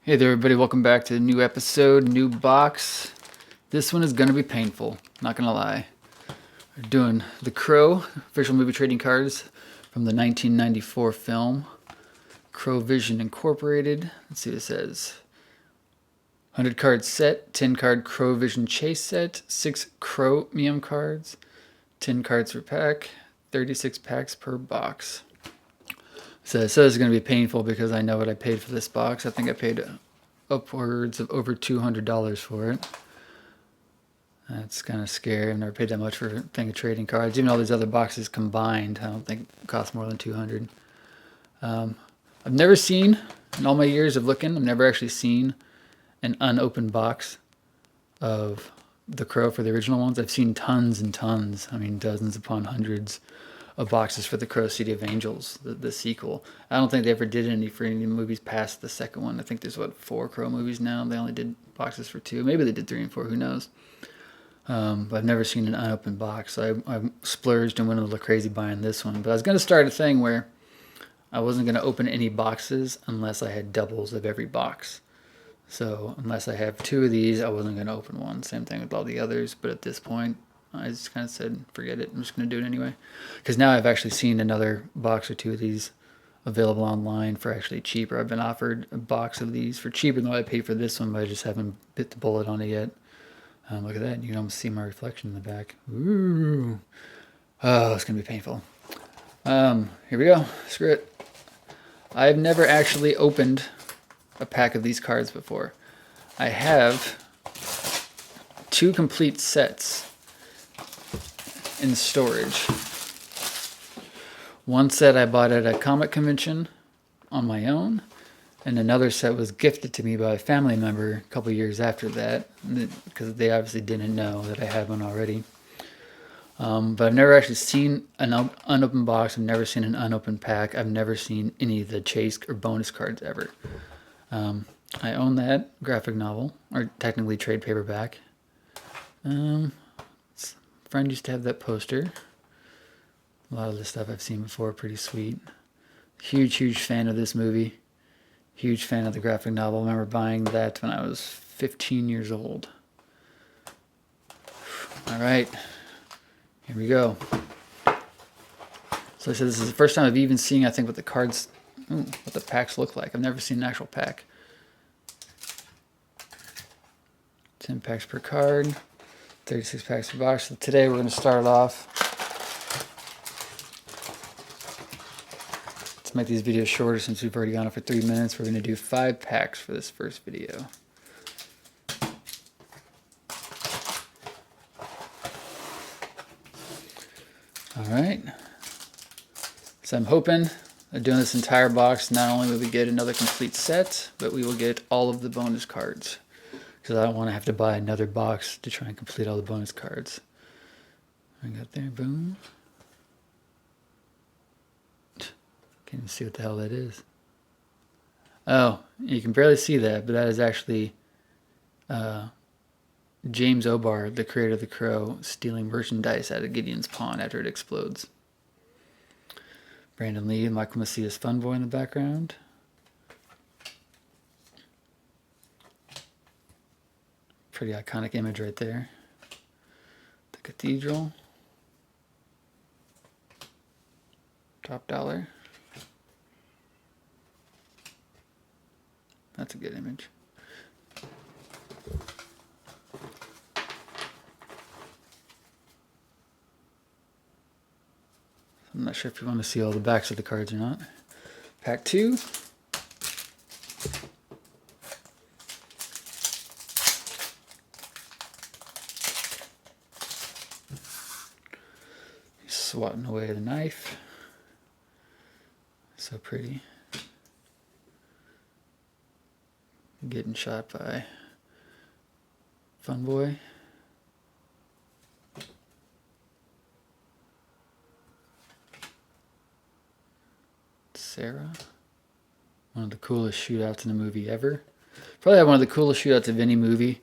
Hey there, everybody. Welcome back to a new episode, new box. This one is going to be painful, not going to lie. We're doing The Crow, official movie trading cards from the 1994 film, Crow Vision Incorporated. Let's see what it says. 100 card set, 10 card Crow Vision chase set, 6 Chromium cards, 10 cards per pack, 36 packs per box. So it says it's going to be painful because I know what I paid for this box. I think I paid upwards of over $200 for it. That's kind of scary. I've never paid that much for a thing of trading cards. Even all these other boxes combined, I don't think it costs more than $200. I've never seen, in all my years of looking, I've never actually seen an unopened box of The Crow for the original ones. I've seen tons and tons. I mean, dozens upon hundreds of boxes for The Crow City of Angels, the sequel. I don't think they ever did any for any movies past the second one. I think there's, 4 Crow movies now? They only did boxes for 2. Maybe they did 3 and 4, who knows? But I've never seen an unopened box. So I splurged and went a little crazy buying this one. But I was going to start a thing where I wasn't going to open any boxes unless I had doubles of every box. So unless I have 2 of these, I wasn't going to open one. Same thing with all the others. But at this point, I just kind of said, forget it. I'm just going to do it anyway. Because now I've actually seen another box or 2 of these available online for actually cheaper. I've been offered a box of these for cheaper than what I paid for this one, but I just haven't bit the bullet on it yet. Look at that. You can almost see my reflection in the back. Ooh. Oh, it's going to be painful. Here we go. Screw it. I've never actually opened a pack of these cards before. I have 2 complete sets in storage. One set I bought at a comic convention on my own, and another set was gifted to me by a family member a couple years after that, because they obviously didn't know that I had one already. But I've never actually seen an unopened box. I've never seen an unopened pack. I've never seen any of the chase or bonus cards ever. I own that graphic novel, or technically trade paperback. Friend used to have that poster. A lot of the stuff I've seen before, pretty sweet. Huge fan of this movie. Huge fan of the graphic novel. I remember buying that when I was 15 years old. All right, here we go. So I said this is the first time I've even seen, I think, what the cards, what the packs look like. I've never seen an actual pack. 10 packs per card. 36 packs per box. So today we're going to start off. Let's make these videos shorter since we've already gone on for 3 minutes. We're going to do 5 packs for this first video. Alright. So I'm hoping that doing this entire box, not only will we get another complete set, but we will get all of the bonus cards. Because I don't want to have to buy another box to try and complete all the bonus cards. I got there, boom. Can't even see what the hell that is. Oh, you can barely see that, but that is actually James O'Barr, the creator of The Crow, stealing merchandise out of Gideon's Pawn after it explodes. Brandon Lee and Michael Macias Funboy in the background. Pretty iconic image right there. The cathedral. Top dollar. That's a good image. I'm not sure if you want to see all the backs of the cards or not. Pack 2. Swatting away the knife. So pretty. Getting shot by Funboy. Sarah. One of the coolest shootouts in the movie ever. Probably one of the coolest shootouts of any movie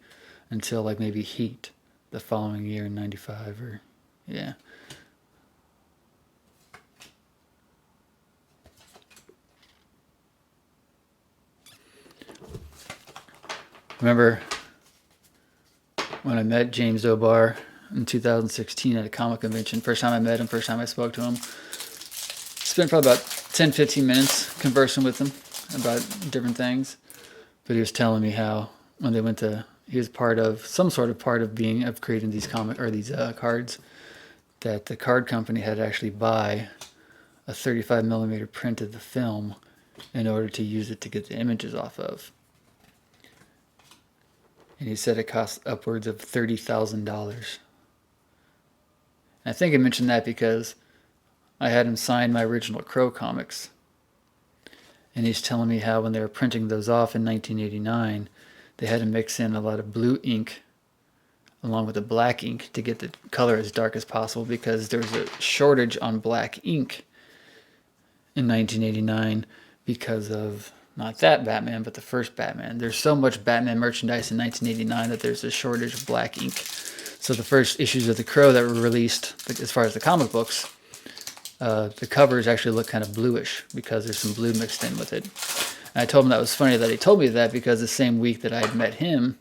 until like maybe Heat the following year in 95 or yeah. Remember when I met James O'Barr in 2016 at a comic convention. First time I met him, first time I spoke to him. Spent probably about 10-15 minutes conversing with him about different things. But he was telling me how when they went to, he was part of some sort of part of creating these cards, that the card company had to actually buy a 35mm print of the film in order to use it to get the images off of. And he said it cost upwards of $30,000. I think I mentioned that because I had him sign my original Crow comics. And he's telling me how when they were printing those off in 1989, they had to mix in a lot of blue ink along with the black ink to get the color as dark as possible, because there was a shortage on black ink in 1989 because of not that Batman, but the first Batman. There's so much Batman merchandise in 1989 that there's a shortage of black ink. So the first issues of The Crow that were released, as far as the comic books, the covers actually look kind of bluish because there's some blue mixed in with it. And I told him that was funny that he told me that, because the same week that I had met him,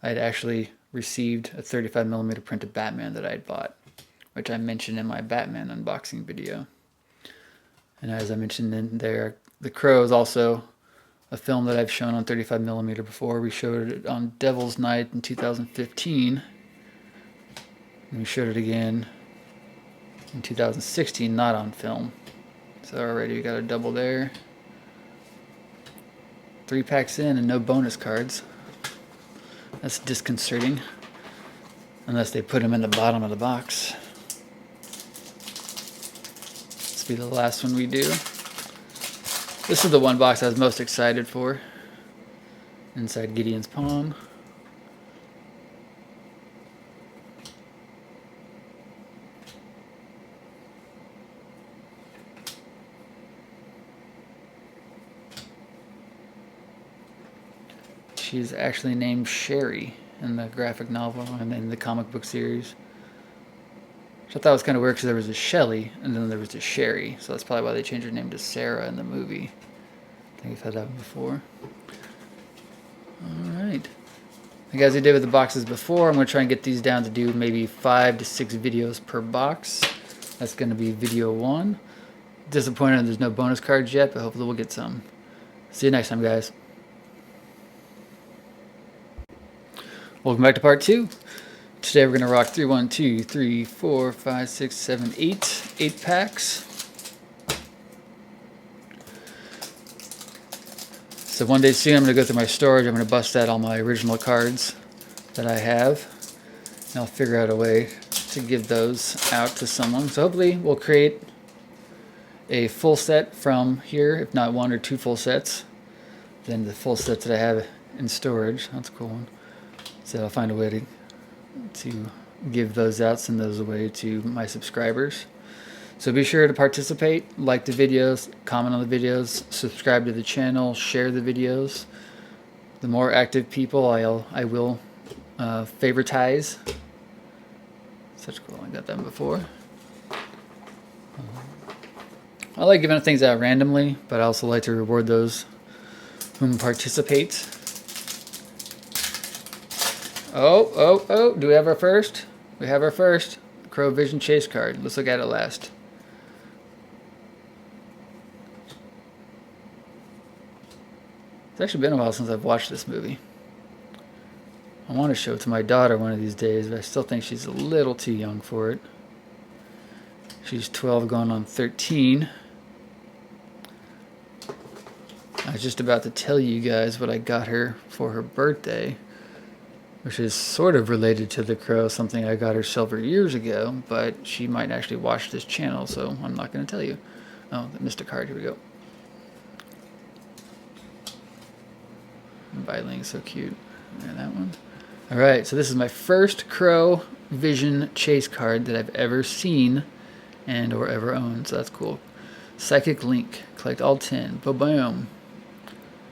I'd actually received a 35mm printed Batman that I had bought, which I mentioned in my Batman unboxing video. And as I mentioned in there, The Crow is also a film that I've shown on 35mm before. We showed it on Devil's Night in 2015. And we showed it again in 2016, not on film. So already we got a double there. 3 packs in and no bonus cards. That's disconcerting. Unless they put them in the bottom of the box. This will be the last one we do. This is the one box I was most excited for. Inside Gideon's Pawn. She's actually named Sherry in the graphic novel and in the comic book series. Which I thought was kind of weird, because there was a Shelley and then there was a Sherry. So that's probably why they changed her name to Sarah in the movie. I think I've had that one before. Alright. Like as I did with the boxes before, I'm going to try and get these down to do maybe 5 to 6 videos per box. That's going to be video 1. Disappointed there's no bonus cards yet, but hopefully we'll get some. See you next time, guys. Welcome back to part 2. Today we're going to rock through 1, 2, 3, 4, 5, 6, 7, 8 packs. So one day soon I'm going to go through my storage. I'm going to bust out all my original cards that I have. And I'll figure out a way to give those out to someone. So hopefully we'll create a full set from here, if not 1 or 2 full sets. Then the full sets that I have in storage. That's a cool one. So I'll find a way to give those out, send those away to my subscribers. So be sure to participate, like the videos, comment on the videos, subscribe to the channel, share the videos. The more active people I will favoritize. Such cool, I got them before. I like giving things out randomly, but I also like to reward those whom participate. Oh, do we have our first? We have our first Crow Vision Chase card. Let's look at it last. It's actually been a while since I've watched this movie. I want to show it to my daughter one of these days, but I still think she's a little too young for it. She's 12 going on 13. I was just about to tell you guys what I got her for her birthday, which is sort of related to The Crow, something I got her several years ago, but she might actually watch this channel, so I'm not going to tell you. Oh, I missed a card. Here we go. Biling is so cute. And that one. Alright, so this is my first Crow Vision Chase card that I've ever seen and or ever owned, so that's cool. Psychic Link. Collect all 10. Boom.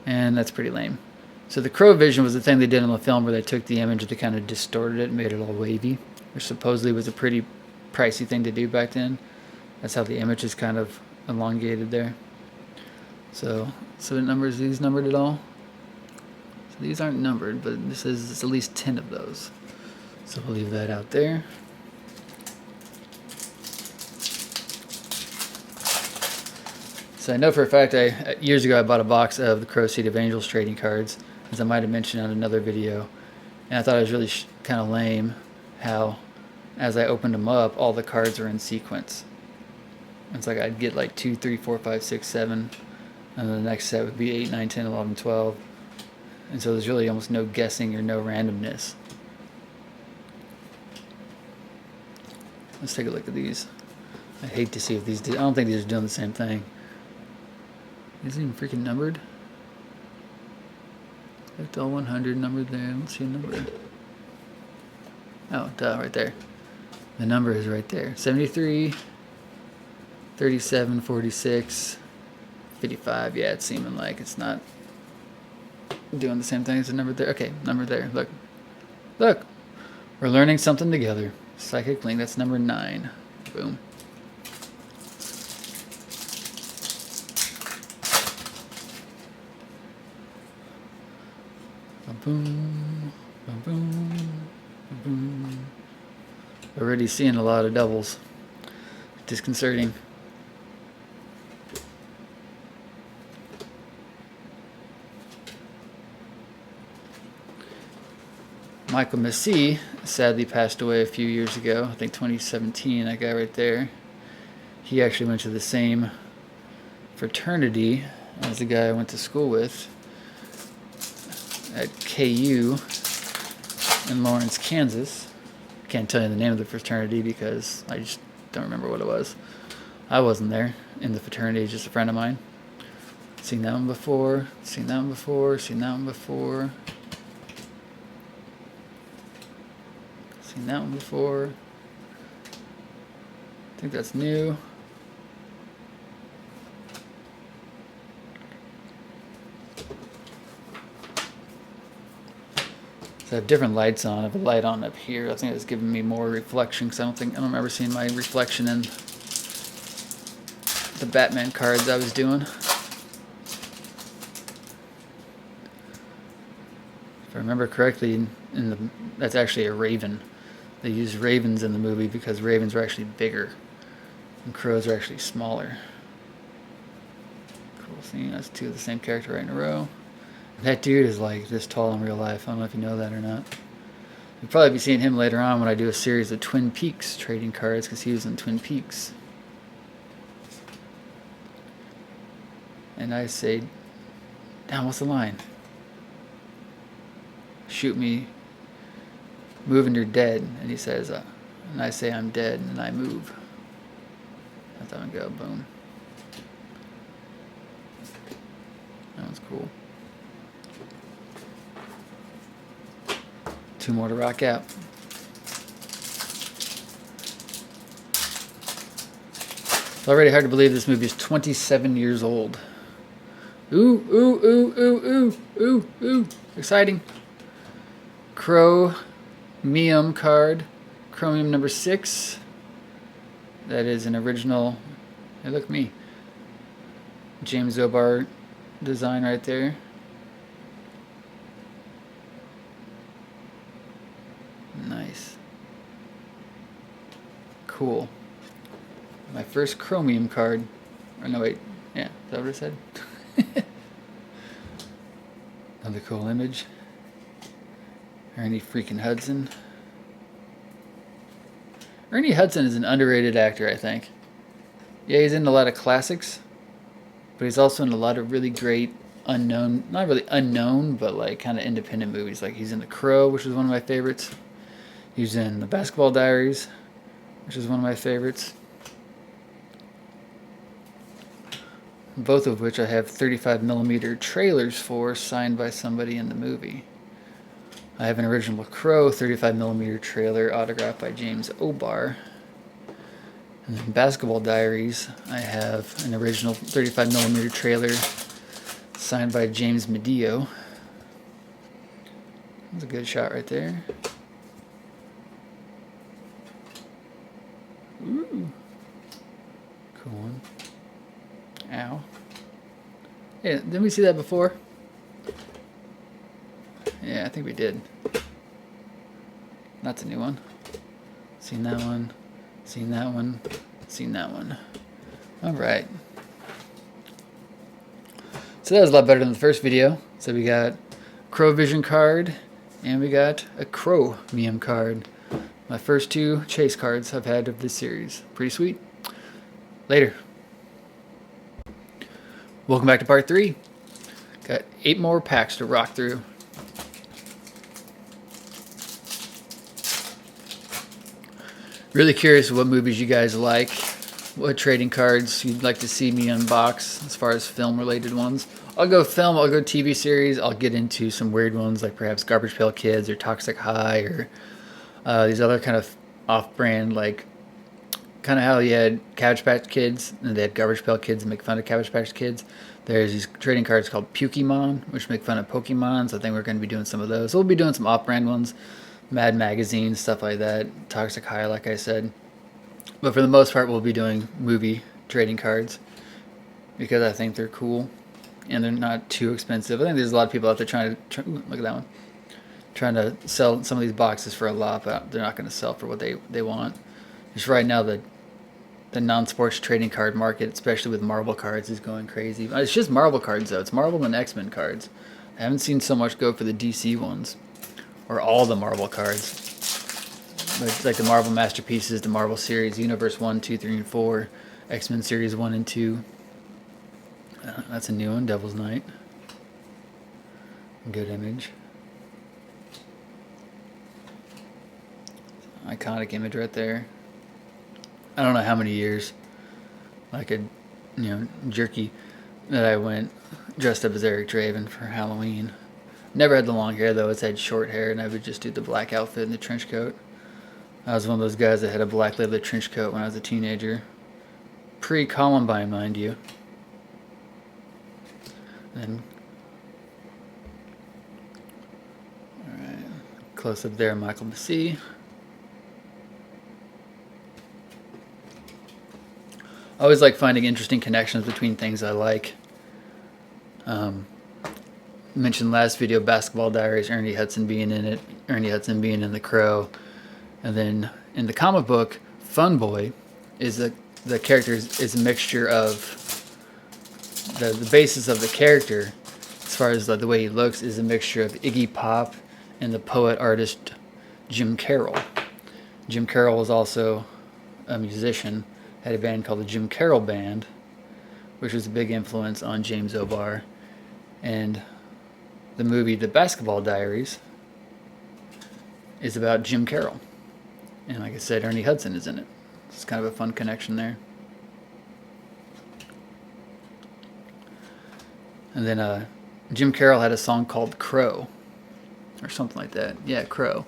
And that's pretty lame. So the Crow Vision was the thing they did in the film where they took the image, they kind of distorted it and made it all wavy, which supposedly was a pretty pricey thing to do back then. That's how the image is kind of elongated there. So what number is these numbered at all? So these aren't numbered, but this is it's at least 10 of those. So we'll leave that out there. So I know for a fact, years ago I bought a box of the Crow Seed of Angels trading cards, as I might have mentioned on another video, and I thought it was really kind of lame how, as I opened them up, all the cards are in sequence. It's like I'd get like 2, 3, 4, 5, 6, 7, and the next set would be 8, 9, 10, 11, 12, and so there's really almost no guessing or no randomness. Let's take a look at these. I hate to see if these I don't think these are doing the same thing. Is it even freaking numbered? That's all 100 numbered there. Let's see a number. Oh, duh, right there. The number is right there. 73, 37, 46, 55. Yeah, it's seeming like it's not doing the same thing as the number there. Okay, number there. Look. Look. We're learning something together. Psychic Link. That's number 9. Boom. Boom, boom, boom, boom. Already seeing a lot of doubles. Disconcerting. Michael Massey sadly passed away a few years ago. I think 2017, that guy right there. He actually went to the same fraternity as the guy I went to school with at KU in Lawrence, Kansas. Can't tell you the name of the fraternity because I just don't remember what it was. I wasn't there in the fraternity, just a friend of mine. Seen that one before, seen that one before, seen that one before. Seen that one before. I think that's new. So I have different lights on. I have a light on up here. I think it's giving me more reflection because I don't remember seeing my reflection in the Batman cards I was doing. If I remember correctly, that's actually a raven. They use ravens in the movie because ravens are actually bigger and crows are actually smaller. Cool scene. That's 2 of the same character right in a row. That dude is like this tall in real life. I don't know if you know that or not. You'll probably be seeing him later on when I do a series of Twin Peaks trading cards because he was in Twin Peaks. And I say, damn, what's the line? Shoot me, move and you're dead. And he says, and I say I'm dead and I move. That's how I go, boom. That was cool. 2 more to rock out. It's already hard to believe this movie is 27 years old. Ooh, ooh, ooh, ooh, ooh, ooh, ooh. Exciting. Chromium card. Chromium number 6. That is an original. Hey, look at me. James O'Barr design right there. Nice. Cool. My first chromium card. Or no, wait. Yeah, is that what I said? Another cool image. Ernie freaking Hudson. Ernie Hudson is an underrated actor, I think. Yeah, he's in a lot of classics, but he's also in a lot of really great unknown, not really unknown, but like kind of independent movies. Like he's in The Crow, which is one of my favorites. He's in The Basketball Diaries, which is one of my favorites. Both of which I have 35mm trailers for, signed by somebody in the movie. I have an original Crow 35mm trailer autographed by James O'Barr. And then Basketball Diaries, I have an original 35mm trailer signed by James Medeo. That's a good shot right there. Ooh. Cool one. Ow. Hey, didn't we see that before? Yeah, I think we did. That's a new one. Seen that one. Seen that one. Seen that one. All right. So that was a lot better than the first video. So we got a Crow Vision card, and we got a Chromium card. My first 2 chase cards I've had of this series. Pretty sweet. Later. Welcome back to part 3. Got 8 more packs to rock through. Really curious what movies you guys like, what trading cards you'd like to see me unbox as far as film related ones. I'll go film, I'll go TV series, I'll get into some weird ones like perhaps Garbage Pail Kids or Toxic High or these other kind of off-brand, like kind of how you had Cabbage Patch Kids and they had Garbage Pail Kids and make fun of Cabbage Patch Kids. There's these trading cards called Pokemon, which make fun of Pokemon, so I think we're going to be doing some of those. So we'll be doing some off-brand ones. Mad Magazine, stuff like that. Toxic High, like I said. But for the most part, we'll be doing movie trading cards because I think they're cool and they're not too expensive. I think there's a lot of people out there trying to look at that one, trying to sell some of these boxes for a lot, but they're not going to sell for what they want. Just right now, the non-sports trading card market, especially with Marvel cards, is going crazy. It's just Marvel cards though. It's Marvel and X-Men cards. I haven't seen so much go for the DC ones. Or all the Marvel cards. But like the Marvel Masterpieces, the Marvel Series, Universe 1, 2, 3, and 4, X-Men Series 1 and 2. That's a new one, Devil's Night. Good image. Iconic image right there. I don't know how many years, like a jerky, that I went dressed up as Eric Draven for Halloween. Never had the long hair though, it's had short hair and I would just do the black outfit and the trench coat. I was one of those guys that had a black leather trench coat when I was a teenager. Pre-Columbine, mind you. And alright, close up there, Michael Massey. I always like finding interesting connections between things I like. Mentioned last video, Basketball Diaries, Ernie Hudson being in it, Ernie Hudson being in The Crow. And then in the comic book, Fun Boy is the character is a mixture of the basis of the character, as far as the way he looks, is a mixture of Iggy Pop and the poet artist Jim Carroll. Jim Carroll was also a musician, had a band called the Jim Carroll Band, which was a big influence on James O'Barr. And the movie The Basketball Diaries is about Jim Carroll. And like I said, Ernie Hudson is in it. It's kind of a fun connection there. And then Jim Carroll had a song called Crow, or something like that. Yeah, Crow.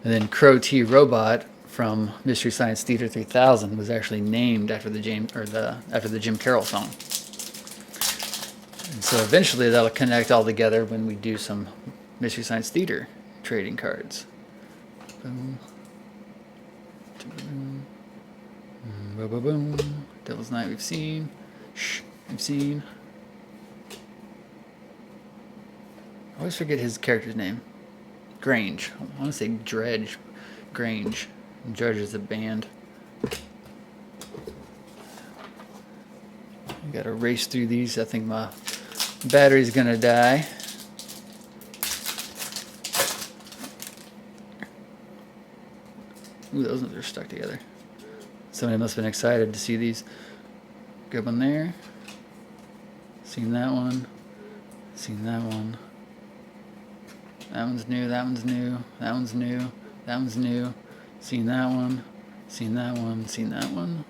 And then Crow T. Robot from Mystery Science Theater 3000 was actually named after the Jim Carroll song. And so eventually that'll connect all together when we do some Mystery Science Theater trading cards. Boom. Boom. Boom, boom, boom. Devil's Night we've seen. We've seen. I always forget his character's name. Grange. I want to say Dredge. Grange. Dredge is a band. I gotta race through these. I think my battery's gonna die. Ooh, those ones are stuck together. Somebody must have been excited to see these. Good one there. Seen that one. Seen that one. That one's new, that one's new, that one's new, that one's new. Seen that one. Seen that one, seen that one.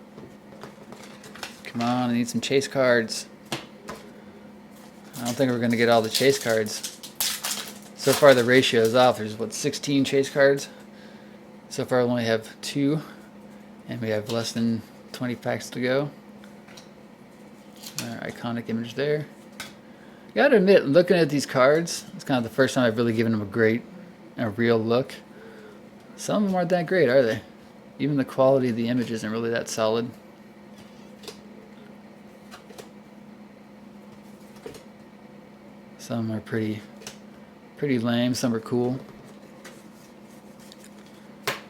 Come on, I need some chase cards. I don't think we're going to get all the chase cards. So far the ratio is off. There's, 16 chase cards? So far we only have 2. And we have less than 20 packs to go. Our iconic image there. Gotta admit, looking at these cards, it's kind of the first time I've really given them a real look. Some of them aren't that great, are they? Even the quality of the image isn't really that solid. Some are pretty Pretty lame. Some are cool.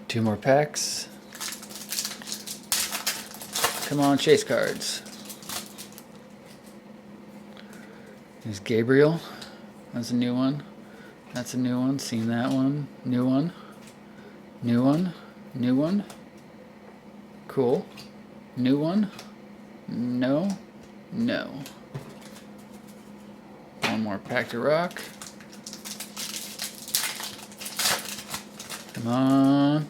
2 more packs. Come on, chase cards. There's Gabriel. That's a new one. That's a new one. Seen that one. New one. New one. New one. Cool. New one. No. No. One more pack to rock. Come on.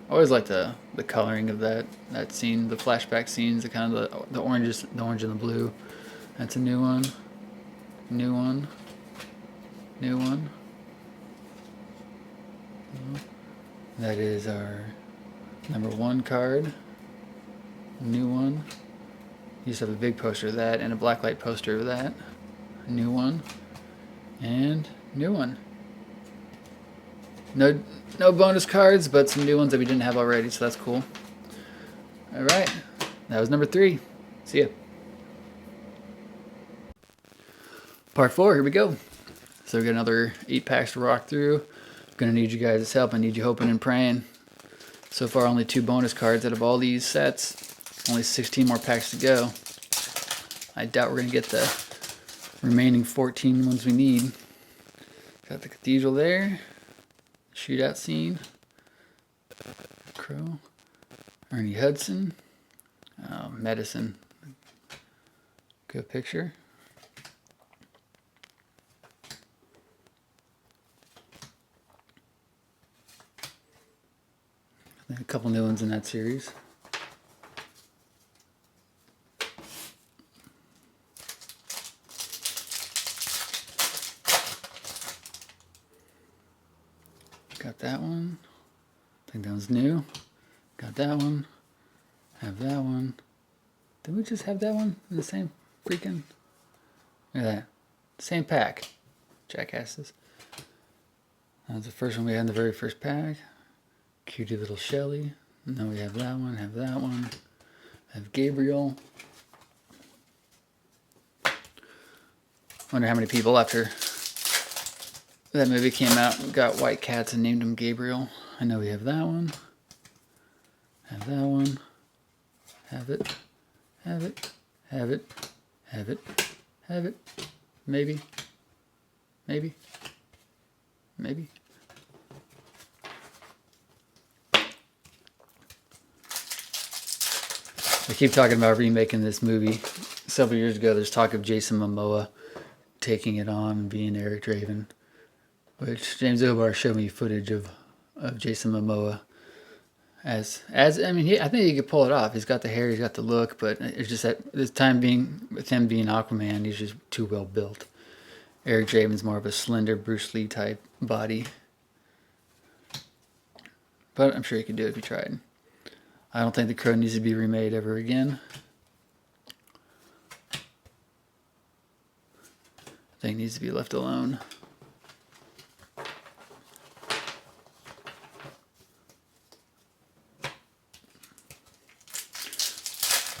I always like the coloring of that scene, the flashback scenes, the kind of the oranges, the orange and the blue. That's a new one. New one. New one. That is our number 1 card. New one. You just have a big poster of that and a blacklight poster of that. New one. And new one. No bonus cards, but some new ones that we didn't have already, so that's cool. Alright. That was number 3. See ya. Part 4, here we go. So we got another 8 packs to rock through. I'm gonna need you guys' help. I need you hoping and praying. So far, only 2 bonus cards out of all these sets. Only 16 more packs to go. I doubt we're gonna get the remaining 14 ones we need. Got the cathedral there. Shootout scene. Crow. Ernie Hudson. Medicine. Good picture. A couple new ones in that series. Got that one. I think that one's new. Got that one. Have that one. Did we just have that one in the same freaking... Look at that. Same pack. Jackasses. That was the first one we had in the very first pack. Cutie little Shelly. And then we have that one, have that one. Have Gabriel. Wonder how many people after that movie came out and got white cats and named him Gabriel. I know we have that one. Have that one. Have it. Have it. Have it. Have it. Have it. Maybe. Maybe. Maybe. I keep talking about remaking this movie. Several years ago, there's talk of Jason Momoa taking it on and being Eric Draven, which James O'Barr showed me footage of Jason Momoa as I mean, I think he could pull it off. He's got the hair, he's got the look, but it's just that this time being with him being Aquaman, he's just too well built. Eric Draven's more of a slender Bruce Lee type body, but I'm sure he could do it if he tried. I don't think The Crow needs to be remade ever again. I think it needs to be left alone.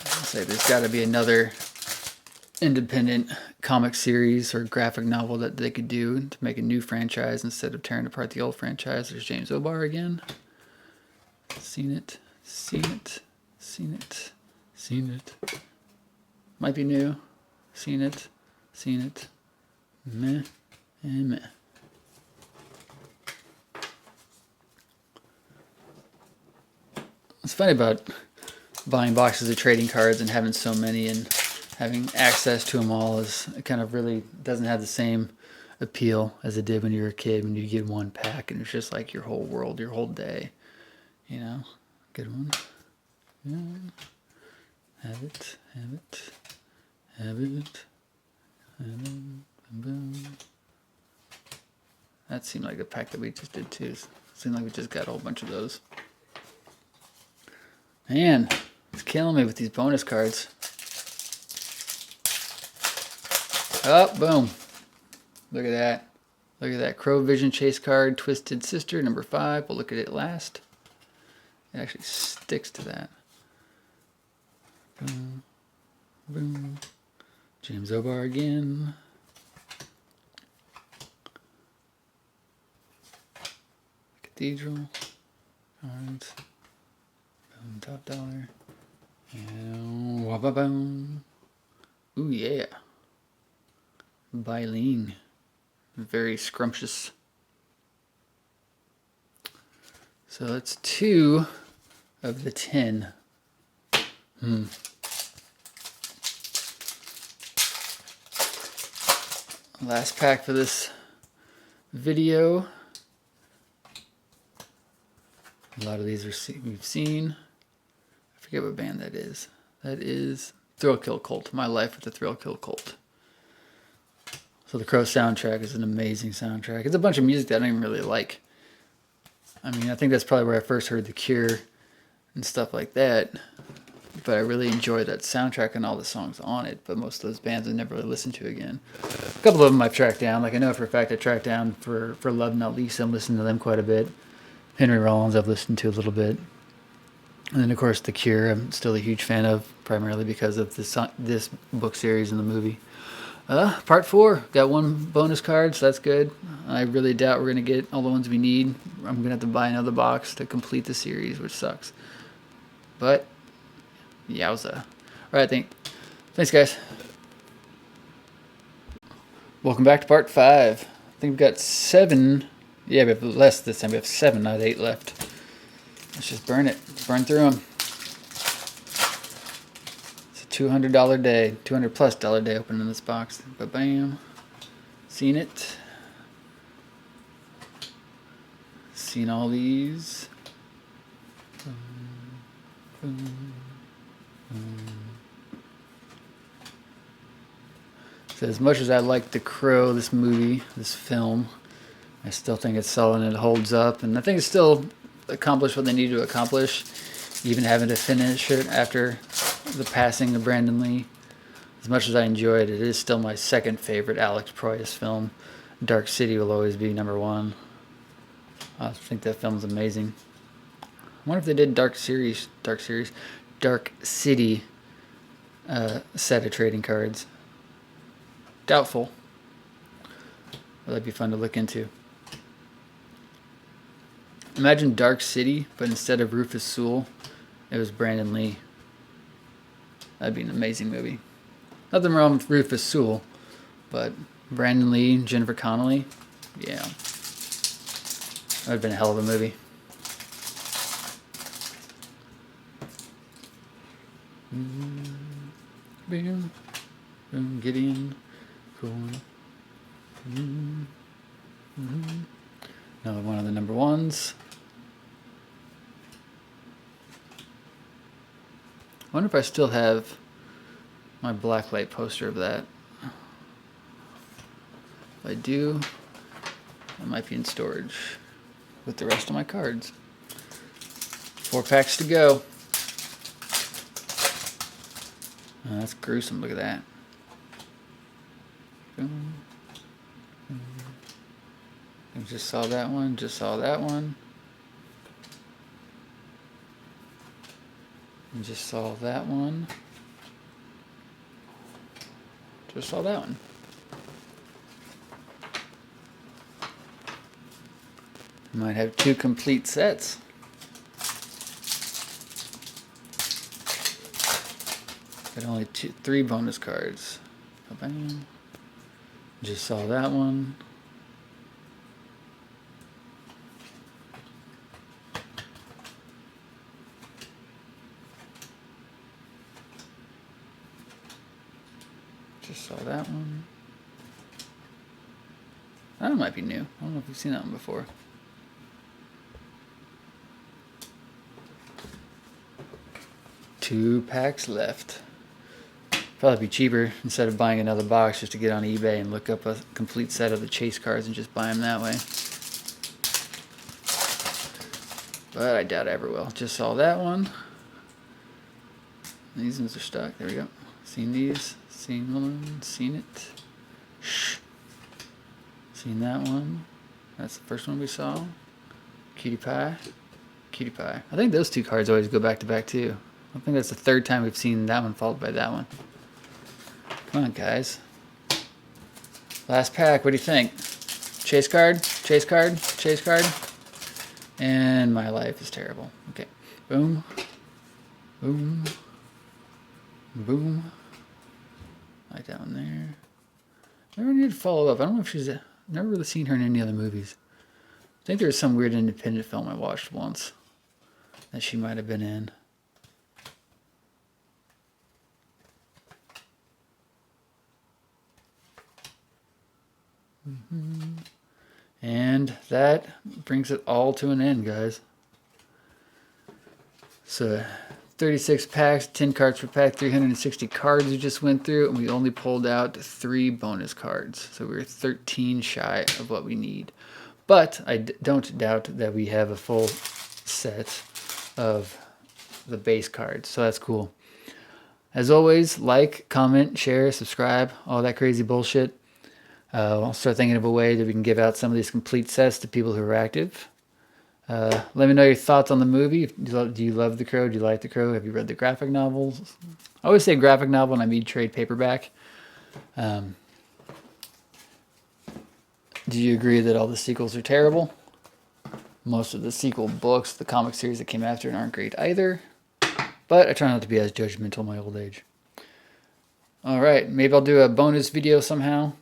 I'll say there's got to be another independent comic series or graphic novel that they could do to make a new franchise instead of tearing apart the old franchise. There's James O'Barr again. Seen it. Seen it. Seen it. Seen it. Might be new. Seen it. Seen it. Meh. And meh. It's funny about buying boxes of trading cards and having so many and having access to them all is it kind of really doesn't have the same appeal as it did when you were a kid, when you get one pack and it's just like your whole world, your whole day. You know? Good one. Yeah. Have it. Have it. Have it. Have it. Boom. That seemed like a pack that we just did too. Seemed like we just got a whole bunch of those. Man, it's killing me with these bonus cards. Oh, boom. Look at that. Look at that Crow Vision Chase card, Twisted Sister, number 5. We'll look at it last. It actually sticks to that. Boom. Boom. James O'Barr again. Cathedral. Cards. Boom, top dollar. And wah-ba-boom. Ooh, yeah. Biling. Very scrumptious. So that's 2 of the 10. Last pack for this video. A lot of these we've seen. I forget what band that is. That is Thrill Kill Cult. My Life with the Thrill Kill Cult. So the Crow soundtrack is an amazing soundtrack. It's a bunch of music that I don't even really like. I mean, I think that's probably where I first heard The Cure and stuff like that. But I really enjoy that soundtrack and all the songs on it. But most of those bands I never really listened to again. A couple of them I've tracked down. Like I know for a fact I tracked down for Love Not Least. I'm listening to them quite a bit. Henry Rollins I've listened to a little bit. And then of course The Cure I'm still a huge fan of. Primarily because of this book series and the movie. Part 4. Got 1 bonus card, so that's good. I really doubt we're going to get all the ones we need. I'm going to have to buy another box to complete the series, which sucks. But, yowza. Alright, thanks guys. Welcome back to part 5. I think we've got 7. Yeah, we have less this time. We have 7, not 8 left. Let's just burn it. Burn through them. $200 day, $200+ day opening this box. But bam, seen it. Seen all these. So as much as I like The Crow, this movie, this film, I still think it's solid and it holds up, and I think it's still accomplished what they need to accomplish, even having to finish it after the passing of Brandon Lee. As much as I enjoyed it, it is still my second favorite Alex Proyas film. Dark City will always be number 1. I think that film's amazing. I wonder if they did Dark City set of trading cards. Doubtful. But that'd be fun to look into. Imagine Dark City, but instead of Rufus Sewell, it was Brandon Lee. That'd be an amazing movie. Nothing wrong with Rufus Sewell, but Brandon Lee, Jennifer Connelly, yeah. That would have been a hell of a movie. Gideon, Corn. Another one of the number 1s. I wonder if I still have my blacklight poster of that. If I do, it might be in storage with the rest of my cards. 4 packs to go. Oh, that's gruesome, look at that. I just saw that one, just saw that one. And just saw that one. Just saw that one. Might have 2 complete sets. Got only 3 bonus cards. Bam. Just saw that one. Just saw that one. That one might be new. I don't know if you've seen that one before. Two packs left. Probably be cheaper instead of buying another box just to get on eBay and look up a complete set of the chase cards and just buy them that way. But I doubt I ever will. Just saw that one. These ones are stuck. There we go. Seen these. Seen one. Seen it. Shh. Seen that one. That's the first one we saw. Cutie Pie. Cutie Pie. I think those 2 cards always go back to back too. I think that's the 3rd time we've seen that one followed by that one. Come on, guys. Last pack. What do you think? Chase card? Chase card? Chase card? And my life is terrible. Okay. Boom. Boom. Boom. Right down there. I never need to follow up. I don't know if she's... never really seen her in any other movies. I think there was some weird independent film I watched once that she might have been in. And that brings it all to an end, guys. So 36 packs, 10 cards per pack, 360 cards we just went through, and we only pulled out 3 bonus cards. So we're 13 shy of what we need. But I don't doubt that we have a full set of the base cards, so that's cool. As always, like, comment, share, subscribe, all that crazy bullshit. I'll start thinking of a way that we can give out some of these complete sets to people who are active. Let me know your thoughts on the movie. Do you love The Crow? Do you like The Crow? Have you read the graphic novels? I always say graphic novel and I mean trade paperback. Do you agree that all the sequels are terrible? Most of the sequel books, the comic series that came after it, aren't great either. But I try not to be as judgmental in my old age. Alright, maybe I'll do a bonus video somehow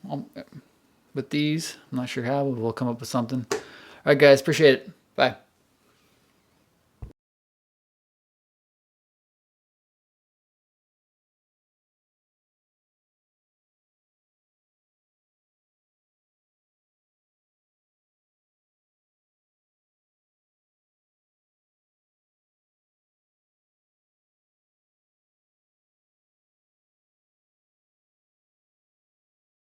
with these. I'm not sure how, but we'll come up with something. Alright guys, appreciate it. Bye.